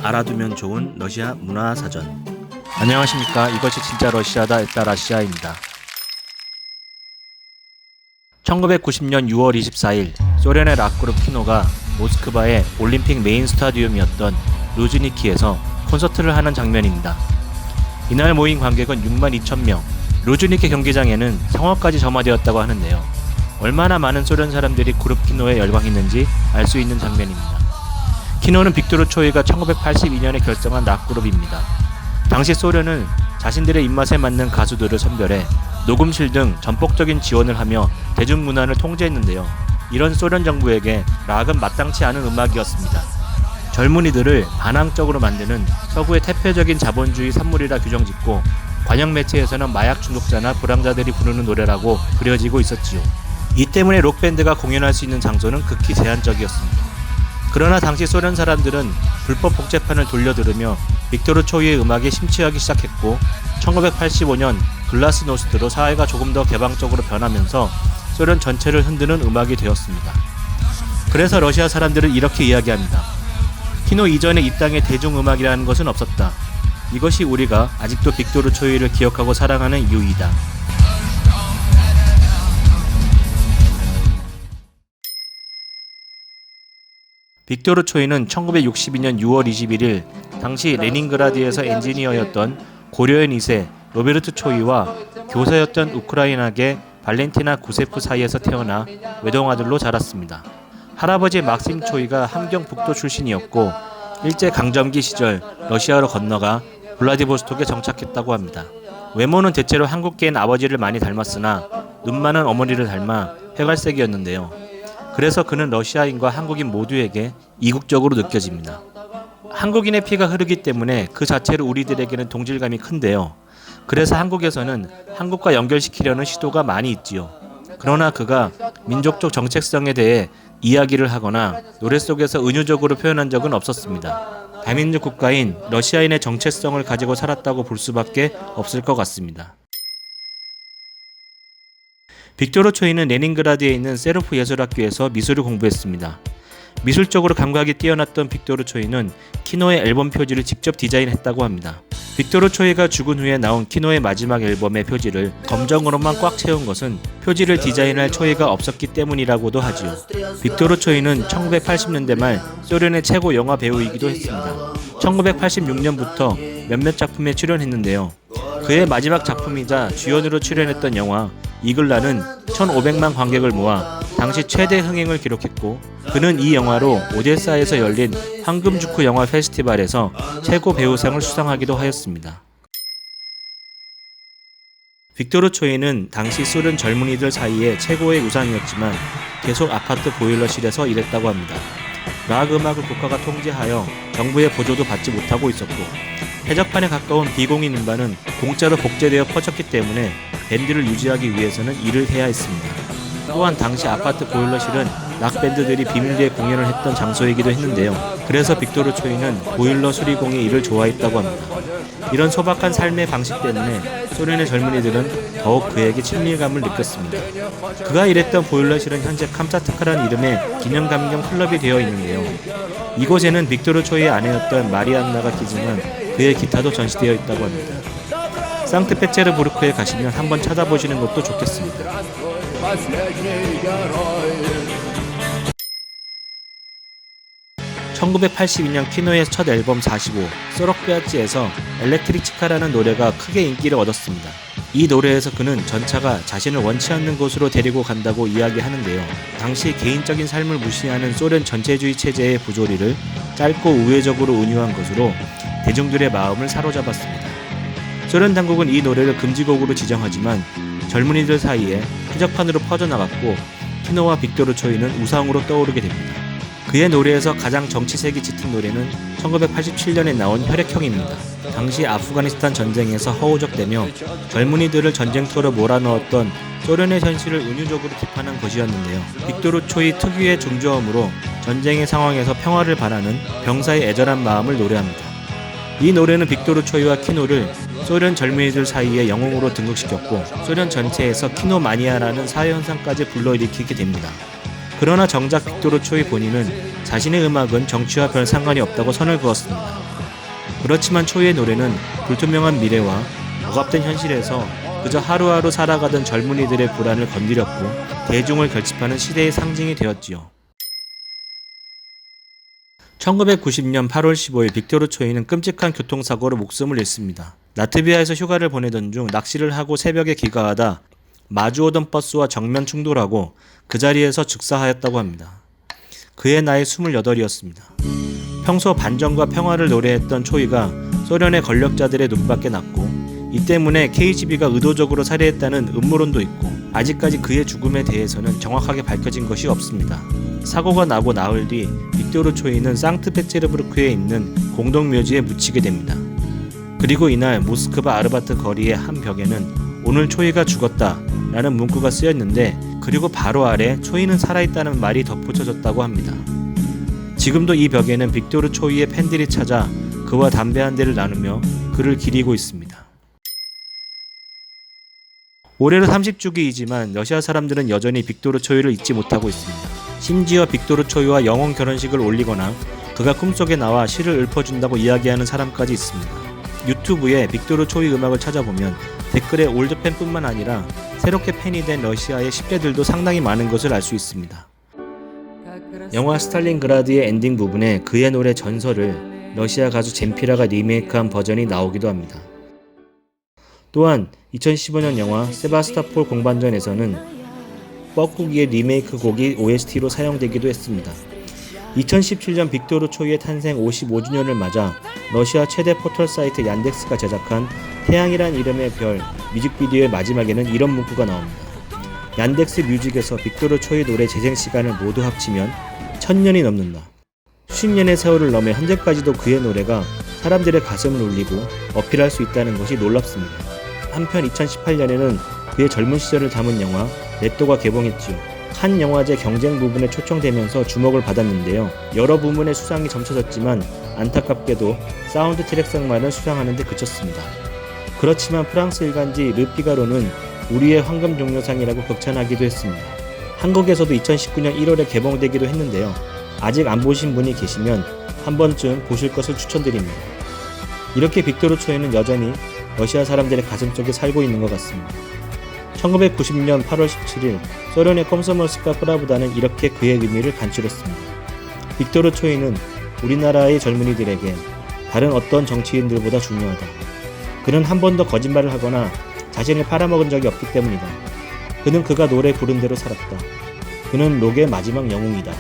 알아두면 좋은 러시아 문화사전. 안녕하십니까. 이것이 진짜 러시아다 에따라시아입니다. 1990년 6월 24일 소련의 락그룹 키노가 모스크바의 올림픽 메인 스타디움이었던 루즈니키에서 콘서트를 하는 장면입니다. 이날 모인 관객은 62,000명, 루즈니키 경기장에는 성화까지 점화되었다고 하는데요. 얼마나 많은 소련 사람들이 그룹 키노에 열광했는지 알 수 있는 장면입니다. 키노는 빅토르 초이가 1982년에 결성한 락그룹입니다. 당시 소련은 자신들의 입맛에 맞는 가수들을 선별해 녹음실 등 전폭적인 지원을 하며 대중문화를 통제했는데요. 이런 소련 정부에게 락은 마땅치 않은 음악이었습니다. 젊은이들을 반항적으로 만드는 서구의 태폐적인 자본주의 산물이라 규정짓고 관영 매체에서는 마약 중독자나 불황자들이 부르는 노래라고 그려지고 있었지요. 이 때문에 록밴드가 공연할 수 있는 장소는 극히 제한적이었습니다. 그러나 당시 소련 사람들은 불법 복제판을 돌려 들으며 빅토르 초이의 음악에 심취하기 시작했고 1985년 글라스노스트로 사회가 조금 더 개방적으로 변하면서 소련 전체를 흔드는 음악이 되었습니다. 그래서 러시아 사람들은 이렇게 이야기합니다. 키노 이전에 이 땅에 대중음악이라는 것은 없었다. 이것이 우리가 아직도 빅토르 초이를 기억하고 사랑하는 이유이다. 빅토르 초이는 1962년 6월 21일 당시 레닌그라드에서 엔지니어였던 고려인 2세 로베르트 초이와 교사였던 우크라이나계 발렌티나 구세프 사이에서 태어나 외동아들로 자랐습니다. 할아버지 막심 초이가 함경 북도 출신이었고 일제강점기 시절 러시아로 건너가 블라디보스톡에 정착했다고 합니다. 외모는 대체로 한국계인 아버지를 많이 닮았으나 눈 많은 어머니를 닮아 회갈색이었는데요. 그래서 그는 러시아인과 한국인 모두에게 이국적으로 느껴집니다. 한국인의 피가 흐르기 때문에 그 자체로 우리들에게는 동질감이 큰데요. 그래서 한국에서는 한국과 연결시키려는 시도가 많이 있지요. 그러나 그가 민족적 정체성에 대해 이야기를 하거나 노래 속에서 은유적으로 표현한 적은 없었습니다. 다민족 국가인 러시아인의 정체성을 가지고 살았다고 볼 수밖에 없을 것 같습니다. 빅토르 초이는 레닌그라드에 있는 세르프 예술학교에서 미술을 공부했습니다. 미술적으로 감각이 뛰어났던 빅토르 초이는 키노의 앨범 표지를 직접 디자인했다고 합니다. 빅토르 초이가 죽은 후에 나온 키노의 마지막 앨범의 표지를 검정으로만 꽉 채운 것은 표지를 디자인할 초이가 없었기 때문이라고도 하지요. 빅토르 초이는 1980년대 말 소련의 최고 영화 배우이기도 했습니다. 1986년부터 몇몇 작품에 출연했는데요. 그의 마지막 작품이자 주연으로 출연했던 영화 이글라는 1,500만 관객을 모아 당시 최대 흥행을 기록했고 그는 이 영화로 오데사에서 열린 황금주쿠 영화 페스티벌에서 최고 배우상을 수상하기도 하였습니다. 빅토르 초이는 당시 소련 젊은이들 사이에 최고의 우상이었지만 계속 아파트 보일러실에서 일했다고 합니다. 락 음악을 국가가 통제하여 정부의 보조도 받지 못하고 있었고 해적판에 가까운 비공인 음반은 공짜로 복제되어 퍼졌기 때문에 밴드를 유지하기 위해서는 일을 해야 했습니다. 또한 당시 아파트 보일러실은 락밴드들이 비밀리에 공연을 했던 장소이기도 했는데요. 그래서 빅토르 초이는 보일러 수리공의 일을 좋아했다고 합니다. 이런 소박한 삶의 방식 때문에 소련의 젊은이들은 더욱 그에게 친밀감을 느꼈습니다. 그가 일했던 보일러실은 현재 캄차트카라는 이름의 기념감경 클럽이 되어 있는데요. 이곳에는 빅토르 초이의 아내였던 마리안나가 끼지만 그의 기타도 전시되어 있다고 합니다. 상트페테르부르크에 가시면 한번 찾아보시는 것도 좋겠습니다. 1982년 키노의 첫 앨범 45, 소록베아찌에서 엘렉트리치카라는 노래가 크게 인기를 얻었습니다. 이 노래에서 그는 전차가 자신을 원치 않는 곳으로 데리고 간다고 이야기하는데요. 당시 개인적인 삶을 무시하는 소련 전체주의 체제의 부조리를 짧고 우회적으로 은유한 것으로 대중들의 마음을 사로잡았습니다. 소련 당국은 이 노래를 금지곡으로 지정하지만 젊은이들 사이에 해적판으로 퍼져나갔고 키노와 빅토르 초이는 우상으로 떠오르게 됩니다. 그의 노래에서 가장 정치색이 짙은 노래는 1987년에 나온 혈액형입니다. 당시 아프가니스탄 전쟁에서 허우적대며 젊은이들을 전쟁터로 몰아넣었던 소련의 현실을 은유적으로 비판한 것이었는데요. 빅토르 초이 특유의 중저음으로 전쟁의 상황에서 평화를 바라는 병사의 애절한 마음을 노래합니다. 이 노래는 빅토르 초이와 키노를 소련 젊은이들 사이에 영웅으로 등극시켰고 소련 전체에서 키노 마니아라는 사회현상까지 불러일으키게 됩니다. 그러나 정작 빅토르 초이 본인은 자신의 음악은 정치와 별 상관이 없다고 선을 그었습니다. 그렇지만 초이의 노래는 불투명한 미래와 억압된 현실에서 그저 하루하루 살아가던 젊은이들의 불안을 건드렸고 대중을 결집하는 시대의 상징이 되었지요. 1990년 8월 15일 빅토르 초이는 끔찍한 교통사고로 목숨을 잃습니다. 라트비아에서 휴가를 보내던 중 낚시를 하고 새벽에 귀가하다 마주오던 버스와 정면 충돌하고 그 자리에서 즉사하였다고 합니다. 그의 나이 28이었습니다. 평소 반전과 평화를 노래했던 초이가 소련의 권력자들의 눈밖에 났고 이 때문에 KGB가 의도적으로 살해했다는 음모론도 있고 아직까지 그의 죽음에 대해서는 정확하게 밝혀진 것이 없습니다. 사고가 나고 나흘 뒤 빅토르 초이는 상트페테르부르크에 있는 공동묘지에 묻히게 됩니다. 그리고 이날 모스크바 아르바트 거리의 한 벽에는 오늘 초이가 죽었다 라는 문구가 쓰였는데 그리고 바로 아래 초이는 살아있다는 말이 덧붙여졌다고 합니다. 지금도 이 벽에는 빅토르 초이의 팬들이 찾아 그와 담배 한 대를 나누며 그를 기리고 있습니다. 올해로 30주기이지만 러시아 사람들은 여전히 빅토르 초이를 잊지 못하고 있습니다. 심지어 빅토르 초이와 영혼 결혼식을 올리거나 그가 꿈속에 나와 시를 읊어준다고 이야기하는 사람까지 있습니다. 유튜브에 빅토르 초이 음악을 찾아보면 댓글에 올드팬뿐만 아니라 새롭게 팬이 된 러시아의 10대들도 상당히 많은 것을 알 수 있습니다. 영화 스탈린그라드의 엔딩 부분에 그의 노래 전설을 러시아 가수 젠피라가 리메이크한 버전이 나오기도 합니다. 또한 2015년 영화 세바스타폴 공반전에서는 뻐꾸기의 리메이크 곡이 OST로 사용되기도 했습니다. 2017년 빅토르 초이의 탄생 55주년을 맞아 러시아 최대 포털 사이트 얀덱스가 제작한 태양이란 이름의 별 뮤직비디오의 마지막에는 이런 문구가 나옵니다. 얀덱스 뮤직에서 빅토르 초이 노래 재생 시간을 모두 합치면 1000년이 넘는다. 수십 년의 세월을 넘어 현재까지도 그의 노래가 사람들의 가슴을 울리고 어필할 수 있다는 것이 놀랍습니다. 한편 2018년에는 그의 젊은 시절을 담은 영화 렛도가 개봉했지요. 칸 영화제 경쟁 부분에 초청되면서 주목을 받았는데요. 여러 부문의 수상이 점쳐졌지만 안타깝게도 사운드 트랙상만은 수상하는 데 그쳤습니다. 그렇지만 프랑스 일간지 르피가로는 우리의 황금 종려상이라고 극찬하기도 했습니다. 한국에서도 2019년 1월에 개봉되기도 했는데요. 아직 안 보신 분이 계시면 한 번쯤 보실 것을 추천드립니다. 이렇게 빅토르 초이는 여전히 러시아 사람들의 가슴속에 살고 있는 것 같습니다. 1990년 8월 17일 소련의 콤소몰스카 프라브다는 이렇게 그의 의미를 간추렸습니다. 빅토르 초이는 우리나라의 젊은이들에게 다른 어떤 정치인들보다 중요하다. 그는 한 번도 거짓말을 하거나 자신을 팔아먹은 적이 없기 때문이다. 그는 그가 노래 부른 대로 살았다. 그는 록의 마지막 영웅이다.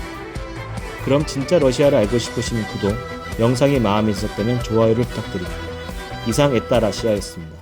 그럼 진짜 러시아를 알고 싶으신 구독, 영상이 마음에 드셨다면 좋아요를 부탁드립니다. 이상 에따라시아였습니다.